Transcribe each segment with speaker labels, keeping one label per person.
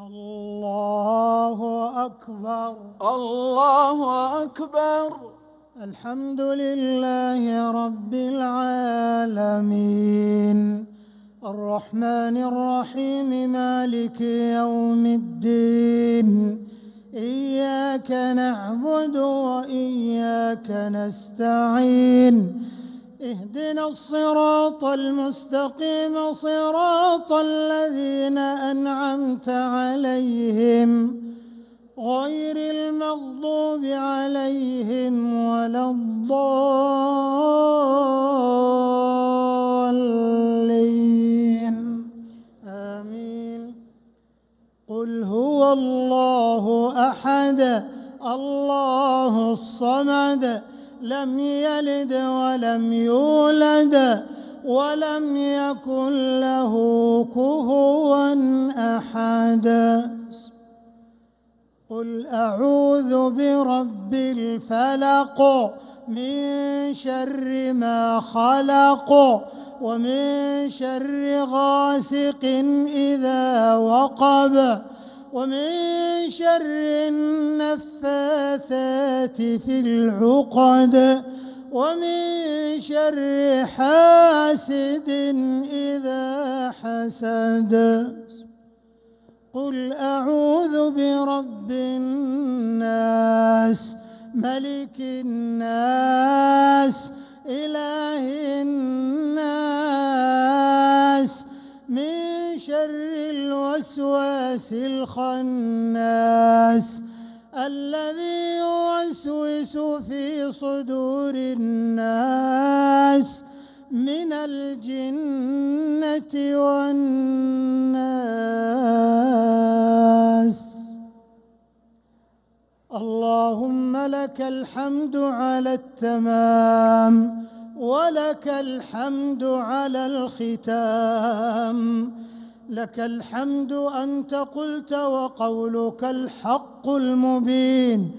Speaker 1: الله أكبر.
Speaker 2: الله أكبر.
Speaker 1: الحمد لله رب العالمين الرحمن الرحيم مالك يوم الدين إياك نعبد وإياك نستعين اهدنا الصراط المستقيم صراط الذين أنعمت عليهم غير المغضوب عليهم ولا الضالين آمين. قل هو الله أحد الله الصمد لم يلد ولم يولد ولم يكن له كفوا أحد. قل أعوذ برب الفلق من شر ما خلق ومن شر غاسق إذا وقب ومن شر النفاثات في العقد ومن شر حاسد إذا حسد. قل أعوذ برب الناس ملك الناس إله الناس من شر الوسواس الخناس الذي يوسوس في صدور الناس من الجنة والناس. اللهم لك الحمد على التمام ولك الحمد على الختام. لك الحمد أنت قلت وقولك الحق المبين.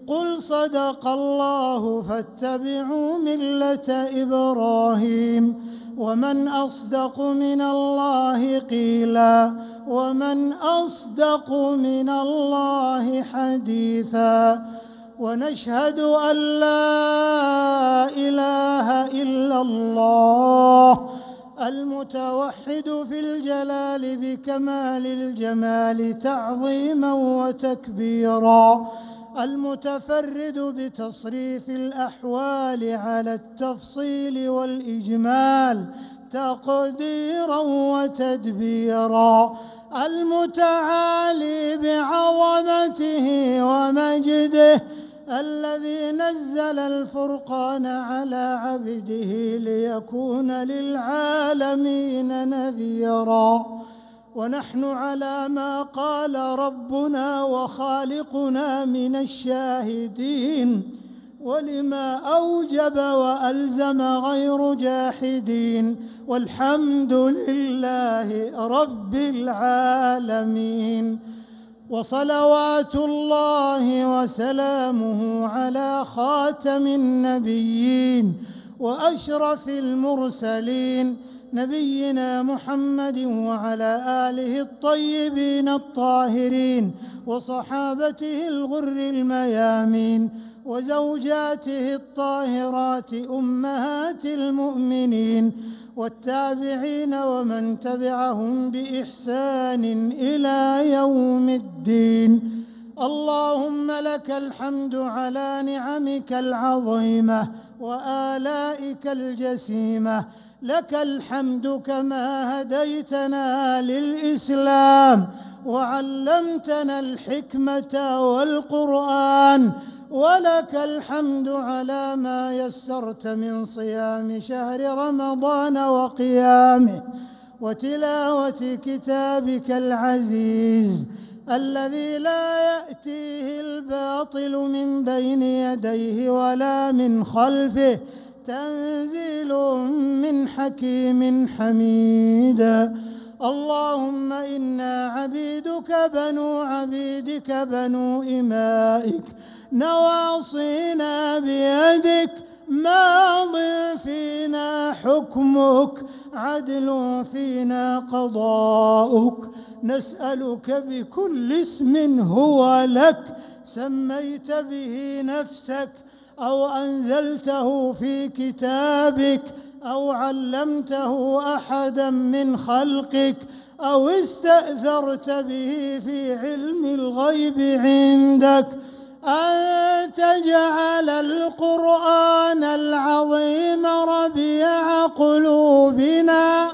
Speaker 1: قل صدق الله فاتبعوا ملة إبراهيم ومن أصدق من الله قيلا ومن أصدق من الله حديثا. ونشهد أن لا إله إلا الله المتوحد في الجلال بكمال الجمال تعظيما وتكبيرا المتفرد بتصريف الأحوال على التفصيل والإجمال تقديرا وتدبيرا المتعالي بعظمته ومجده الذي نزل الفرقان على عبده ليكون للعالمين نذيرا. ونحن على ما قال ربنا وخالقنا من الشاهدين ولما أوجب وألزم غير جاحدين والحمد لله رب العالمين. وصلوات الله وسلامه على خاتم النبيين وأشرف المرسلين نبينا محمد وعلى آله الطيبين الطاهرين وصحابته الغر الميامين وزوجاته الطاهرات أمهات المؤمنين والتابعين ومن تبعهم بإحسان إلى يوم الدين. اللهم لك الحمد على نعمك العظيمة وآلائك الجسيمة. لك الحمد كما هديتنا للإسلام وعلمتنا الحكمة والقرآن. ولك الحمد على ما يسرت من صيام شهر رمضان وقيامه وتلاوة كتابك العزيز الذي لا يأتيه الباطل من بين يديه ولا من خلفه تنزيل من حكيم حميد. اللهم إنا عبيدك بنو عبيدك بنو إمائك نواصينا بيدك ماض فينا حكمك عدل فينا قضاؤك نسألك بكل اسم هو لك سميت به نفسك أو أنزلته في كتابك أو علمته أحدا من خلقك أو استأثرت به في علم الغيب عندك أن تجعل القرآن العظيم ربيع قلوبنا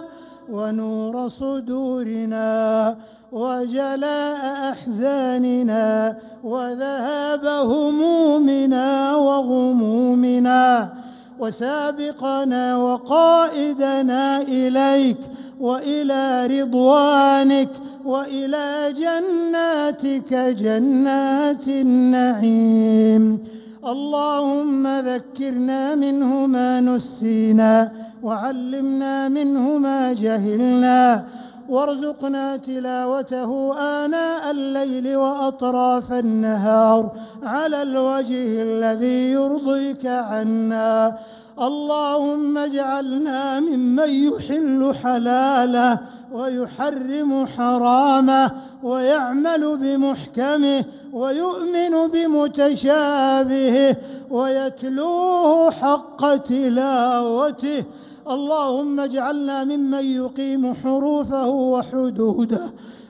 Speaker 1: ونور صدورنا وجلاء أحزاننا وذهاب همومنا وغمومنا وسابقنا وقائدنا إليك وإلى رضوانك وإلى جناتك جنات النعيم. اللهم ذكرنا منه ما نسينا وعلمنا منه ما جهلنا وارزقنا تلاوته آناء الليل وأطراف النهار على الوجه الذي يرضيك عنا. اللهم اجعلنا ممن يحل حلاله ويحرم حرامه ويعمل بمحكمه ويؤمن بمتشابهه ويتلوه حق تلاوته. اللهم اجعلنا ممن يقيم حروفه وحدوده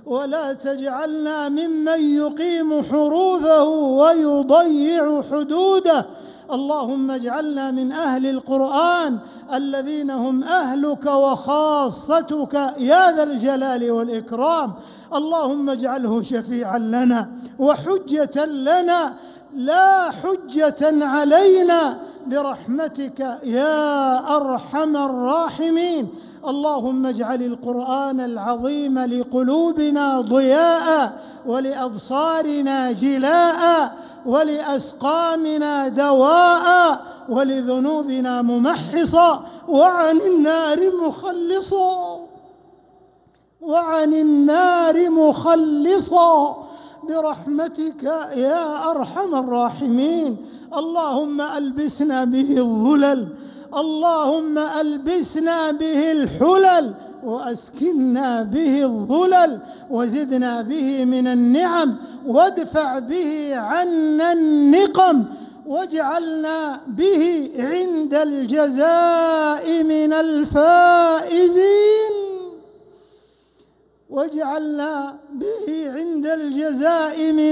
Speaker 1: ولا تجعلنا ممن يقيم حروفه ويضيع حدوده. اللهم اجعلنا من أهل القرآن الذين هم أهلك وخاصتك يا ذا الجلال والإكرام. اللهم اجعله شفيعا لنا وحجة لنا لا حجة علينا برحمتك يا أرحم الراحمين. اللهم اجعل القرآن العظيم لقلوبنا ضياء ولأبصارنا جلاء ولأسقامنا دواء ولذنوبنا ممحصا وعن النار مخلصا برحمتك يا أرحم الراحمين. اللهم ألبسنا به الظلل اللهم ألبسنا به الحلل وأسكننا به الظلل وزدنا به من النعم وادفع به عنا النقم واجعلنا به عند الجزاء من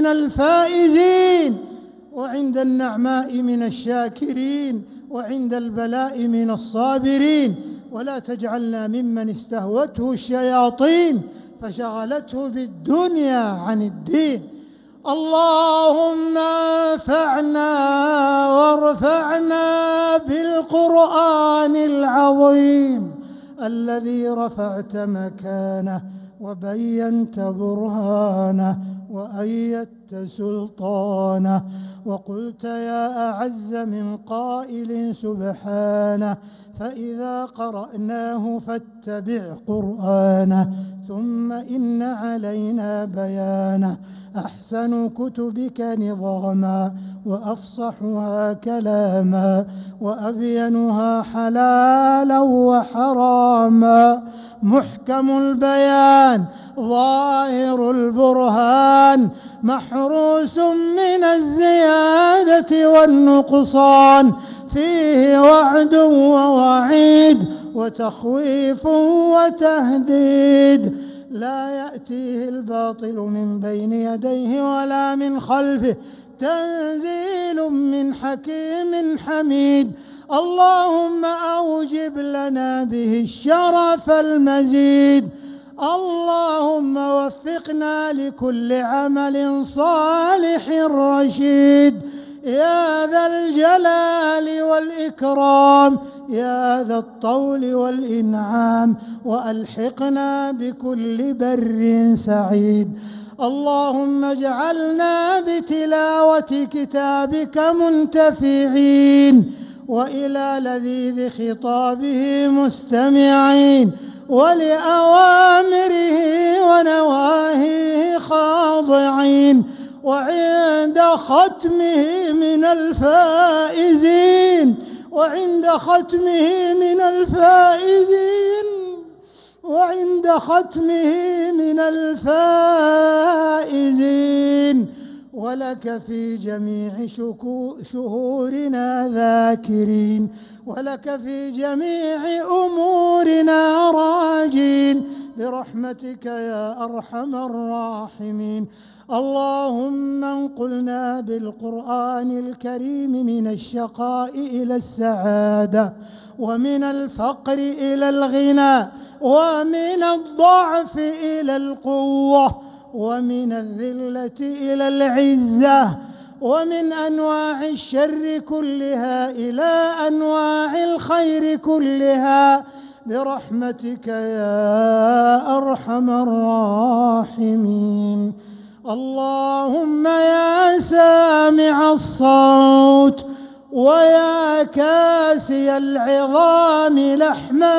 Speaker 1: الفائزين وعند النعماء من الشاكرين وعند البلاء من الصابرين. ولا تجعلنا ممن استهوته الشياطين فشغلته بالدنيا عن الدين. اللهم انفعنا وارفعنا بالقرآن العظيم الذي رفعت مكانه وبينت برهانه وأيدت سلطانه وقلت يا أعز من قائل سبحانه فإذا قرأناه فاتبع قرآنه ثم إن علينا بيانه. أحسن كتبك نظاما وأفصحها كلاما وأبينها حلالا وحراما محكم البيان ظاهر البرهان محروس من الزيادة والنقصان فيه وعد ووعيد وتخويف وتهديد. لا يأتيه الباطل من بين يديه ولا من خلفه تنزيل من حكيم حميد. اللهم أوجب لنا به الشرف المزيد. اللهم وفقنا لكل عمل صالح رشيد يا ذا الجلال والإكرام يا ذا الطول والإنعام وألحقنا بكل بر سعيد. اللهم اجعلنا بتلاوة كتابك منتفعين وإلى لذيذ خطابه مستمعين ولأوامره ونواهيه خاضعين وعند ختمه من الفائزين وعند ختمه من الفائزين، وعند ختمه من الفائزين. ولك في جميع شهورنا ذاكرين، ولك في جميع أمورنا راجين برحمتك يا أرحم الراحمين. اللهم انقلنا بالقرآن الكريم من الشقاء إلى السعادة، ومن الفقر إلى الغنى، ومن الضعف إلى القوة، ومن الذلة إلى العزة، ومن أنواع الشر كلها إلى أنواع الخير كلها برحمتك يا أرحم الراحمين. اللهم يا سامع الصوت ويا كاسي العظام لحما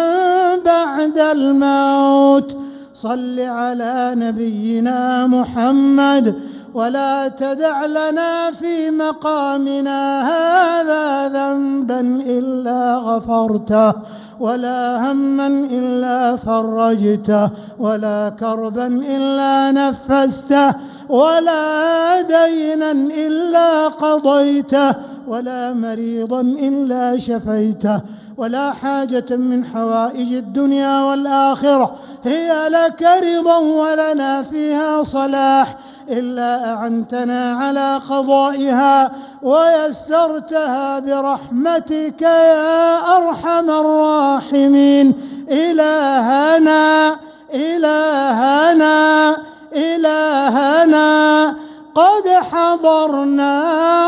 Speaker 1: بعد الموت، صل على نبينا محمد، ولا تدع لنا في مقامنا هذا ذنبا إلا غفرته، ولا هما إلا فرجته، ولا كربا إلا نفسته، ولا دينا إلا قضيته، ولا مريضا إلا شفيته، ولا حاجة من حوائج الدنيا والآخرة هي لك رضا ولنا فيها صلاح إلا أعنتنا على قضائها ويسرتها برحمتك يا أرحم الراحمين. إلهنا إلهنا إلهنا، قد حضرنا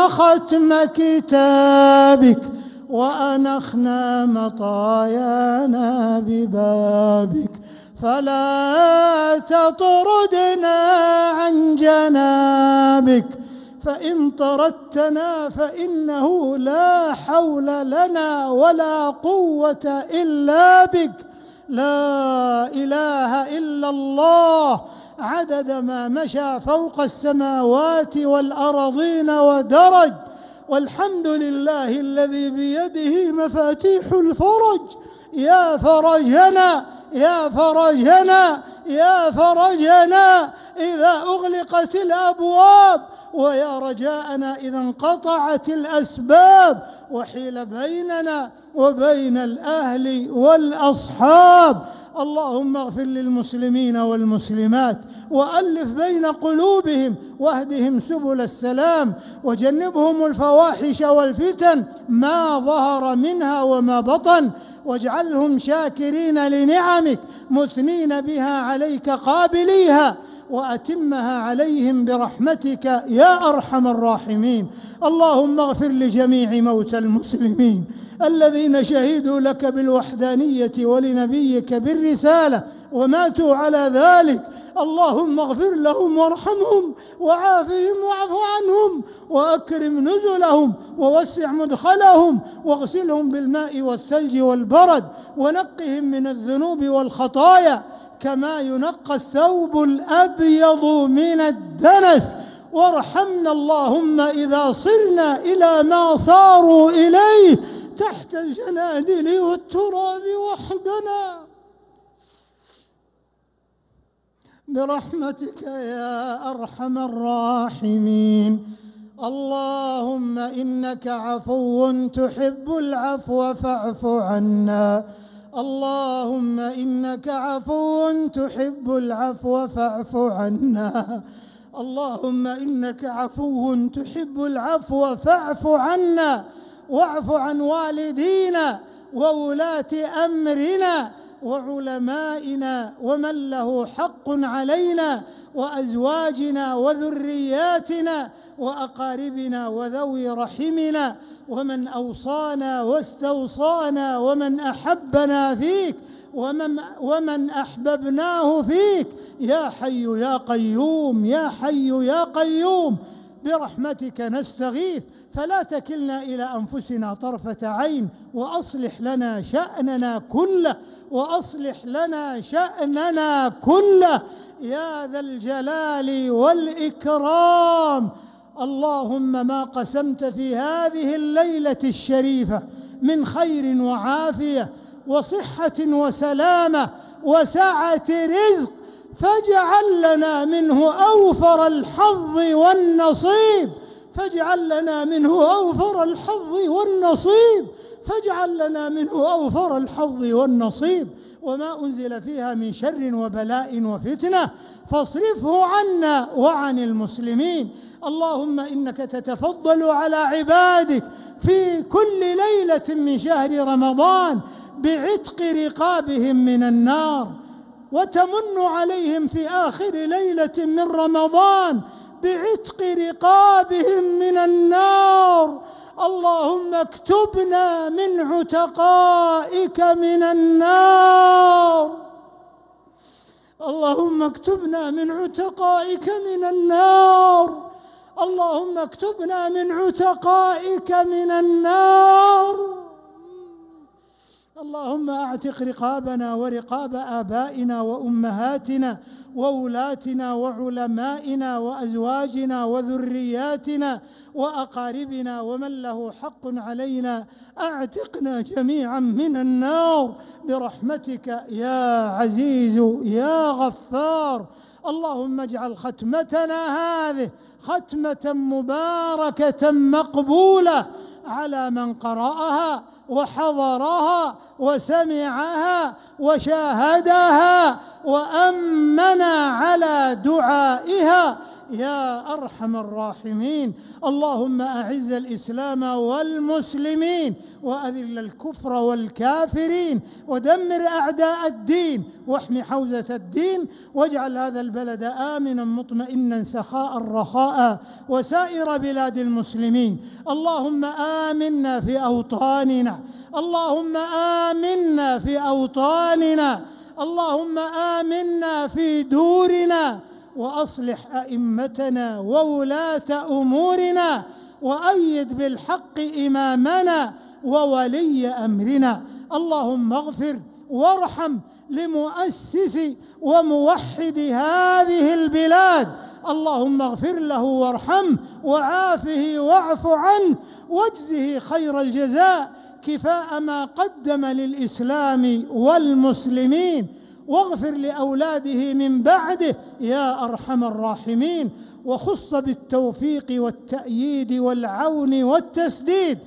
Speaker 1: ختم كتابك وأنخنا مطايانا ببابك، فلا تطردنا عن جنابك، فإن طردتنا فإنه لا حول لنا ولا قوة إلا بك. لا إله إلا الله عدد ما مشى فوق السماوات والأرضين ودرج، والحمد لله الذي بيده مفاتيح الفرج. يا فرجنا يا فرجنا يا فرجنا إذا أغلقت الأبواب، ويا رجاءنا إذا انقطعت الأسباب وحيل بيننا وبين الأهل والأصحاب. اللهم اغفر للمسلمين والمسلمات وألف بين قلوبهم واهدهم سبل السلام، وجنبهم الفواحش والفتن ما ظهر منها وما بطن، واجعلهم شاكرين لنعمك مثنين بها عليك قابليها، وأتمها عليهم برحمتك يا أرحم الراحمين. اللهم اغفر لجميع موتى المسلمين الذين شهدوا لك بالوحدانية ولنبيك بالرسالة وماتوا على ذلك. اللهم اغفر لهم وارحمهم وعافهم واعف عنهم وأكرم نزلهم ووسع مدخلهم، واغسلهم بالماء والثلج والبرد، ونقهم من الذنوب والخطايا كما ينقى الثوب الأبيض من الدنس. وارحمنا اللهم إذا صرنا إلى ما صاروا إليه تحت الجنادل والتراب وحدنا برحمتك يا أرحم الراحمين. اللهم إنك عفو تحب العفو فاعف عنا. اللهم إنك عفو تحب العفو فاعف عنا. اللهم إنك عفو تحب العفو فاعف عنا، واعف عن والدينا وولاة أمرنا وعلمائنا ومن له حق علينا، وأزواجنا وذرياتنا وأقاربنا وذوي رحمنا، ومن أوصانا واستوصانا، ومن أحبنا فيك ومن أحببناه فيك، يا حي يا قيوم يا حي يا قيوم. برحمتك نستغيث، فلا تكلنا إلى أنفسنا طرفة عين، وأصلح لنا شأننا كله، وأصلح لنا شأننا كله يا ذا الجلال والإكرام. اللهم ما قسمت في هذه الليلة الشريفة من خير وعافية وصحة وسلامة وسعة رزق، فاجعل لنا منه أوفر الحظ والنصيب، فاجعل لنا منه أوفر الحظ والنصيب، فاجعل لنا منه أوفر الحظ والنصيب. وما أنزل فيها من شر وبلاء وفتنة فاصرفه عنا وعن المسلمين. اللهم إنك تتفضل على عبادك في كل ليلة من شهر رمضان بعتق رقابهم من النار، وتمن عليهم في آخر ليلة من رمضان بعتق رقابهم من النار. اللهم اكتبنا من عتقائك من النار، اللهم اكتبنا من عتقائك من النار، اللهم اكتبنا من عتقائك من النار. اللهم اعتق رقابنا ورقاب آبائنا وأمهاتنا وولاتنا وعلمائنا وأزواجنا وذرياتنا وأقاربنا ومن له حق علينا، أعتقنا جميعا من النار برحمتك يا عزيز يا غفار. اللهم اجعل ختمتنا هذه ختمة مباركة مقبولة على من قرأها وحضرها وسمعها وشاهدها وأمنا على دعائها يا أرحم الراحمين. اللهم أعز الإسلام والمسلمين وأذل الكفر والكافرين ودمر أعداء الدين واحم حوزة الدين، واجعل هذا البلد آمنا مطمئنا سخاء رخاء وسائر بلاد المسلمين. اللهم آمنا في أوطاننا، اللهم آمنا في أوطاننا، اللهم آمنا في دورنا، وأصلح أئمتنا وولاة أمورنا، وأيد بالحق إمامنا وولي أمرنا. اللهم اغفر وارحم لمؤسس وموحد هذه البلاد، اللهم اغفر له وارحمه وعافه واعف عنه واجزه خير الجزاء كفاء ما قدم للإسلام والمسلمين، واغفر لأولاده من بعده يا أرحم الراحمين. وخص بالتوفيق والتأييد والعون والتسديد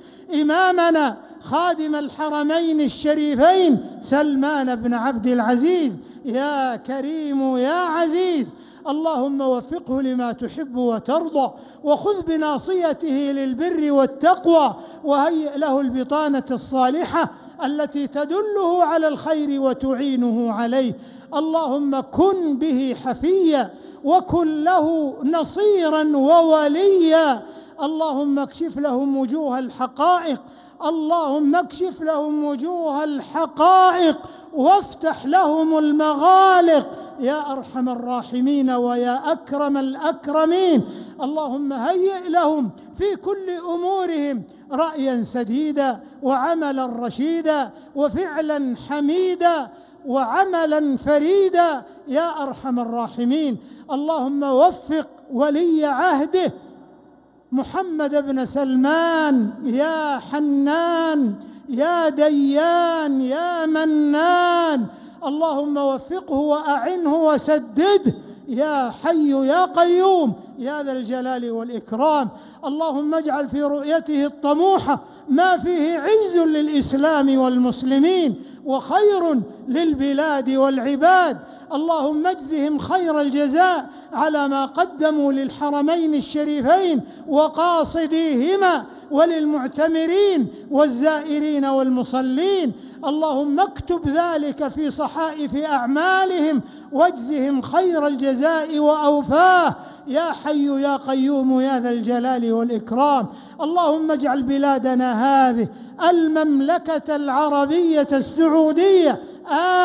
Speaker 1: إمامنا خادم الحرمين الشريفين سلمان بن عبد العزيز يا كريم يا عزيز. اللهم وفقه لما تحب وترضى، وخذ بناصيته للبر والتقوى، وهيئ له البطانة الصالحة التي تدله على الخير وتعينه عليه. اللهم كن به حفيا وكن له نصيرا ووليا. اللهم اكشف لهم وجوه الحقائق، اللهم اكشف لهم وجوه الحقائق وافتح لهم المغالق يا أرحم الراحمين ويا أكرم الأكرمين. اللهم هيئ لهم في كل أمورهم رأيا سديدا وعملا رشيدا وفعلا حميدا وعملا فريدا يا أرحم الراحمين. اللهم وفق ولي عهده محمد بن سلمان يا حنان يا ديان يا منان. اللهم وفقه وأعنه وسدده يا حي يا قيوم يا ذا الجلال والإكرام. اللهم اجعل في رؤيته الطموحة ما فيه عز للإسلام والمسلمين وخير للبلاد والعباد. اللهم اجزهم خير الجزاء على ما قدموا للحرمين الشريفين وقاصديهما وللمعتمرين والزائرين والمصلين. اللهم اكتب ذلك في صحائف أعمالهم واجزهم خير الجزاء وأوفاه يا حي يا قيوم يا ذا الجلال والإكرام. اللهم اجعل بلادنا هذه المملكة العربية السعودية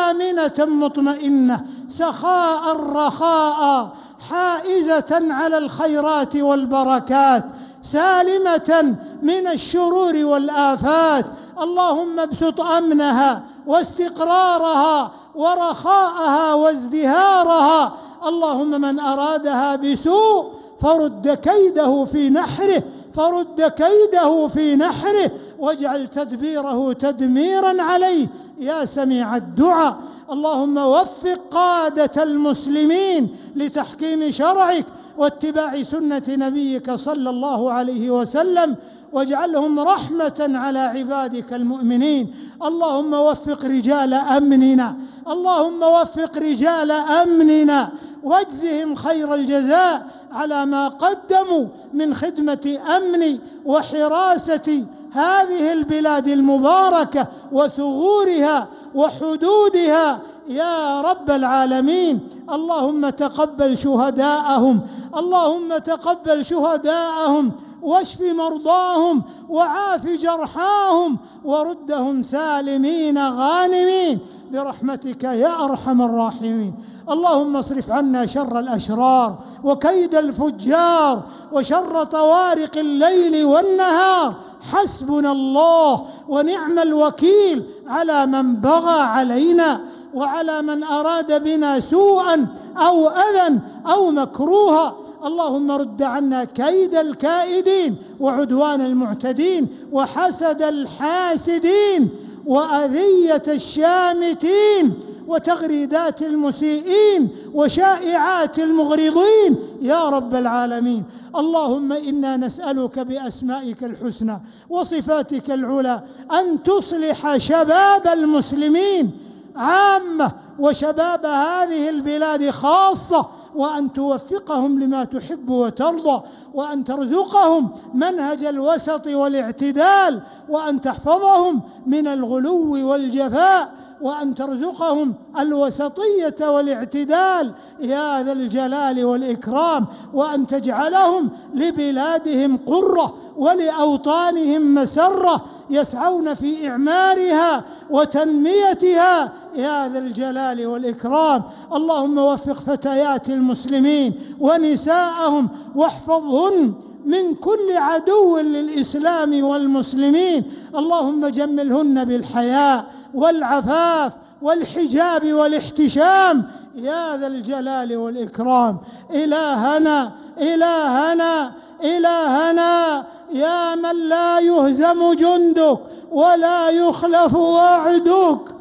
Speaker 1: آمنة مطمئنة سخاء رخاء حائزة على الخيرات والبركات سالمة من الشرور والآفات. اللهم ابسط أمنها واستقرارها ورخاءها وازدهارها. اللهم من أرادها بسوء فرد كيده في نحره، فرد كيده في نحره، واجعل تدبيره تدميرا عليه يا سميع الدعاء. اللهم وفق قادة المسلمين لتحكيم شرعك واتباع سنة نبيك صلى الله عليه وسلم، واجعلهم رحمة على عبادك المؤمنين. اللهم وفق رجال أمننا، اللهم وفق رجال أمننا واجزهم خير الجزاء على ما قدموا من خدمة أمن وحراسة هذه البلاد المباركة وثغورها وحدودها يا رب العالمين. اللهم تقبل شهداءهم، اللهم تقبل شهداءهم، واشف مرضاهم، وعاف جرحاهم، وردهم سالمين غانمين برحمتك يا أرحم الراحمين. اللهم اصرف عنا شر الأشرار وكيد الفجار وشر طوارق الليل والنهار. حسبنا الله ونعم الوكيل على من بغى علينا وعلى من أراد بنا سوءا أو أذى أو مكروها. اللهم رد عنا كيد الكائدين وعدوان المعتدين وحسد الحاسدين وأذية الشامتين وتغريدات المسيئين وشائعات المغرضين يا رب العالمين. اللهم إنا نسألك بأسمائك الحسنى وصفاتك العلى أن تصلح شباب المسلمين عامة وشباب هذه البلاد خاصة، وأن توفقهم لما تحب وترضى، وأن ترزقهم منهج الوسط والاعتدال، وأن تحفظهم من الغلو والجفاء، وأن ترزقهم الوسطية والاعتدال يا ذا الجلال والإكرام، وأن تجعلهم لبلادهم قرة ولأوطانهم مسرة يسعون في إعمارها وتنميتها يا ذا الجلال والإكرام. اللهم وفق فتيات المسلمين ونساءهم واحفظهن من كل عدو للإسلام والمسلمين. اللهم جملهن بالحياء والعفاف والحجاب والاحتشام يا ذا الجلال والإكرام. إلهنا إلهنا إلهنا يا من لا يهزم جندك ولا يخلف وعدك،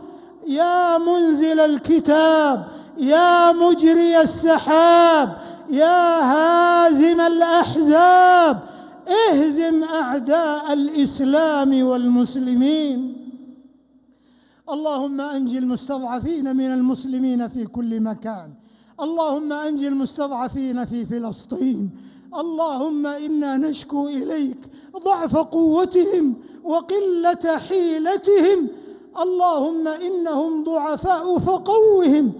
Speaker 1: يا منزل الكتاب، يا مجري السحاب، يا هازم الأحزاب، اهزم أعداء الإسلام والمسلمين. اللهم أنجِ المستضعفين من المسلمين في كل مكان، اللهم أنجِ المستضعفين في فلسطين. اللهم إنا نشكو إليك ضعف قوتهم وقلة حيلتهم، اللهم إنهم ضعفاء فقوهم،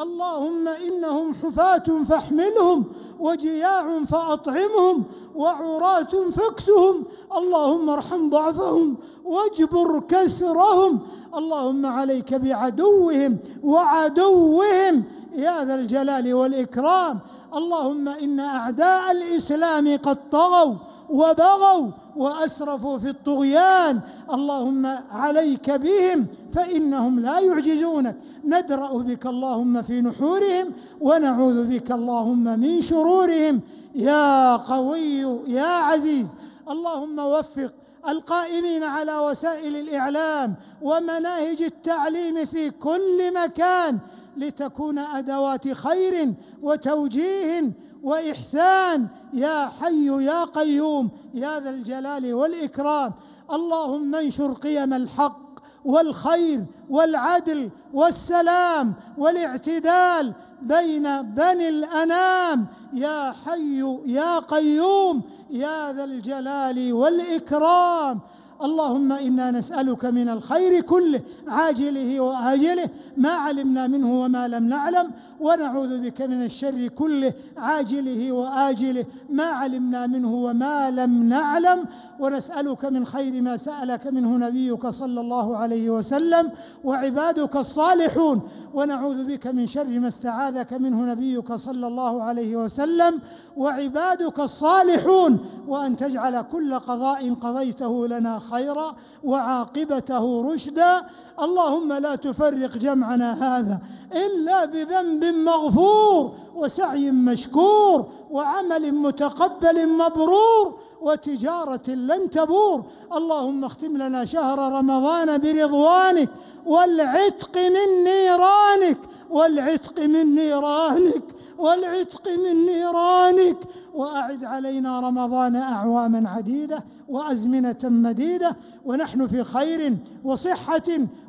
Speaker 1: اللهم إنهم حفاة فاحملهم، وجياع فأطعمهم، وعراة فاكسهم. اللهم ارحم ضعفهم واجبر كسرهم. اللهم عليك بعدوهم وعدوهم يا ذا الجلال والإكرام. اللهم إن أعداء الإسلام قد طغوا وبغوا وأسرفوا في الطغيان، اللهم عليك بهم فإنهم لا يعجزونك. ندرأ بك اللهم في نحورهم ونعوذ بك اللهم من شرورهم يا قوي يا عزيز. اللهم وفق القائمين على وسائل الإعلام ومناهج التعليم في كل مكان لتكون أدوات خير وتوجيه وإحسان يا حي يا قيوم يا ذا الجلال والإكرام. اللهم انشر قيم الحق والخير والعدل والسلام والاعتدال بين بني الأنام يا حي يا قيوم يا ذا الجلال والإكرام. اللهم إنا نسألك من الخير كله عاجله وآجله ما علمنا منه وما لم نعلم، ونعوذ بك من الشر كله عاجله وآجله ما علمنا منه وما لم نعلم، ونسألك من خير ما سألك منه نبيك صلى الله عليه وسلم وعبادك الصالحون، ونعوذ بك من شر ما استعاذك منه نبيك صلى الله عليه وسلم وعبادك الصالحون، وأن تجعل كل قضاء قضيته لنا خيرا وعاقبته رشدا. اللهم لا تفرق جمعنا هذا إلا بذنب مغفور وسعي مشكور وعمل متقبل مبرور وتجارة لن تبور. اللهم اختم لنا شهر رمضان برضوانك والعتق من نيرانك، والعتق من نيرانك، والعتق من نيرانك. وأعد علينا رمضان أعواما عديدة وأزمنة مديدة ونحن في خير وصحة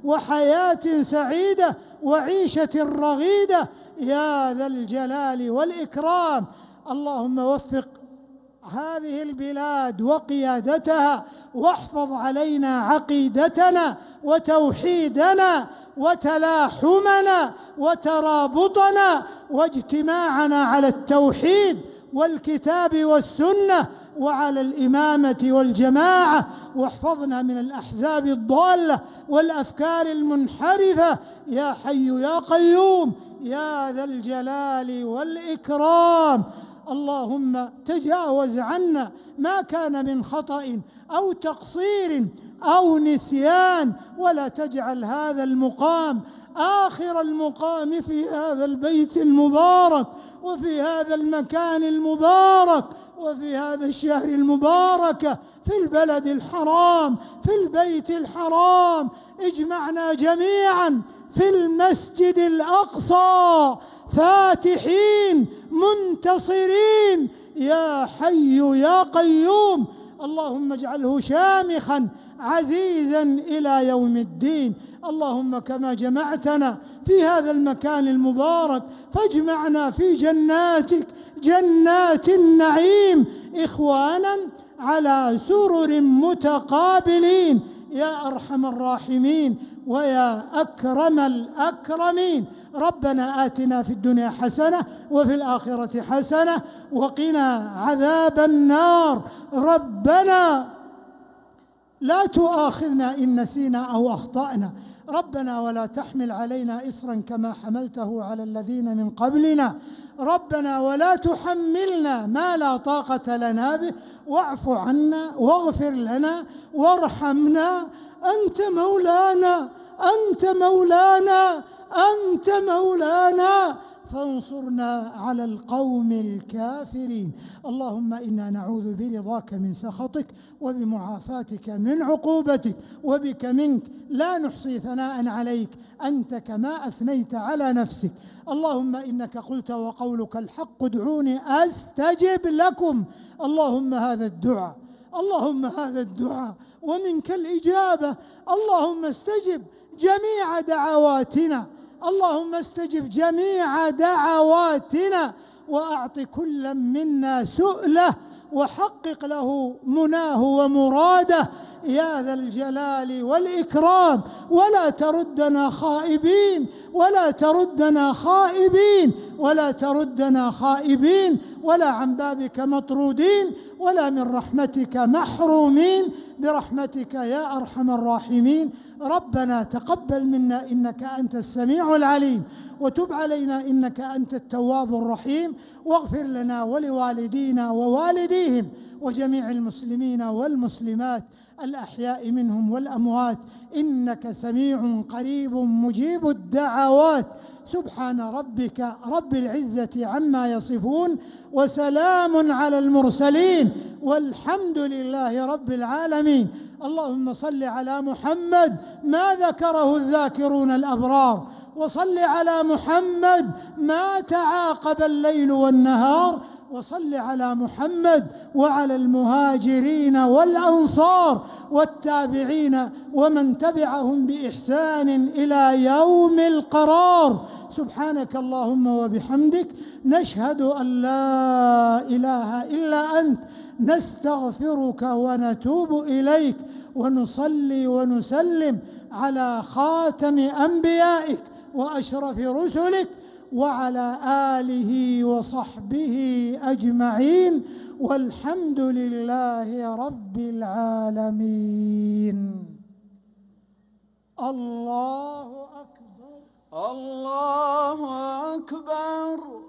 Speaker 1: وحياة سعيدة وعيشة رغيدة يا ذا الجلال والإكرام. اللهم وفق هذه البلاد وقيادتها، واحفظ علينا عقيدتنا وتوحيدنا وتلاحمنا وترابطنا واجتماعنا على التوحيد والكتاب والسنة وعلى الإمامة والجماعة، واحفظنا من الأحزاب الضالة والأفكار المنحرفة يا حي يا قيوم يا ذا الجلال والإكرام. اللهم تجاوز عنا ما كان من خطأ أو تقصير أو نسيان، ولا تجعل هذا المقام آخر المقام في هذا البيت المبارك وفي هذا المكان المبارك وفي هذا الشهر المبارك في البلد الحرام في البيت الحرام. اجمعنا جميعا في المسجد الأقصى فاتحين منتصرين يا حي يا قيوم. اللهم اجعله شامخا عزيزا إلى يوم الدين. اللهم كما جمعتنا في هذا المكان المبارك فاجمعنا في جناتك جنات النعيم إخوانا على سرر متقابلين يا أرحم الراحمين ويا أكرم الأكرمين. ربنا آتنا في الدنيا حسنة وفي الآخرة حسنة وقنا عذاب النار. ربنا لا تؤاخذنا إن نسينا أو أخطأنا. ربنا ولا تحمل علينا إصرا كما حملته على الذين من قبلنا. ربنا ولا تحملنا ما لا طاقة لنا به. واعف عنا واغفر لنا وارحمنا. أنت مولانا أنت مولانا أنت مولانا فانصرنا على القوم الكافرين. اللهم إنا نعوذ برضاك من سخطك وبمعافاتك من عقوبتك وبك منك لا نحصي ثناء عليك أنت كما أثنيت على نفسك. اللهم إنك قلت وقولك الحق ادعوني أستجب لكم. اللهم هذا الدعاء اللهم هذا الدعاء ومنك الإجابة. اللهم استجب جميع دعواتنا اللهم استجب جميع دعواتنا وأعط كل منا سؤله وحقق له مناه ومراده يا ذا الجلال والإكرام. ولا تردنا خائبين ولا تردنا خائبين ولا تردنا خائبين ولا عن بابك مطرودين ولا من رحمتك محرومين برحمتك يا أرحم الراحمين. ربنا تقبل منا إنك أنت السميع العليم وتب علينا إنك أنت التواب الرحيم واغفر لنا ولوالدينا ووالديهم وجميع المسلمين والمسلمات الأحياء منهم والأموات إنك سميع قريب مجيب الدعوات. سبحان ربك رب العزة عما يصفون وسلام على المرسلين والحمد لله رب العالمين. اللهم صل على محمد ما ذكره الذاكرون الأبرار وصل على محمد ما تعاقب الليل والنهار وصل على محمد وعلى المهاجرين والأنصار والتابعين ومن تبعهم بإحسان إلى يوم القرار. سبحانك اللهم وبحمدك نشهد أن لا إله إلا أنت نستغفرك ونتوب إليك ونصلي ونسلم على خاتم أنبيائك وأشرف رسلك وعلى آله وصحبه أجمعين والحمد لله رب العالمين. الله أكبر
Speaker 2: الله أكبر.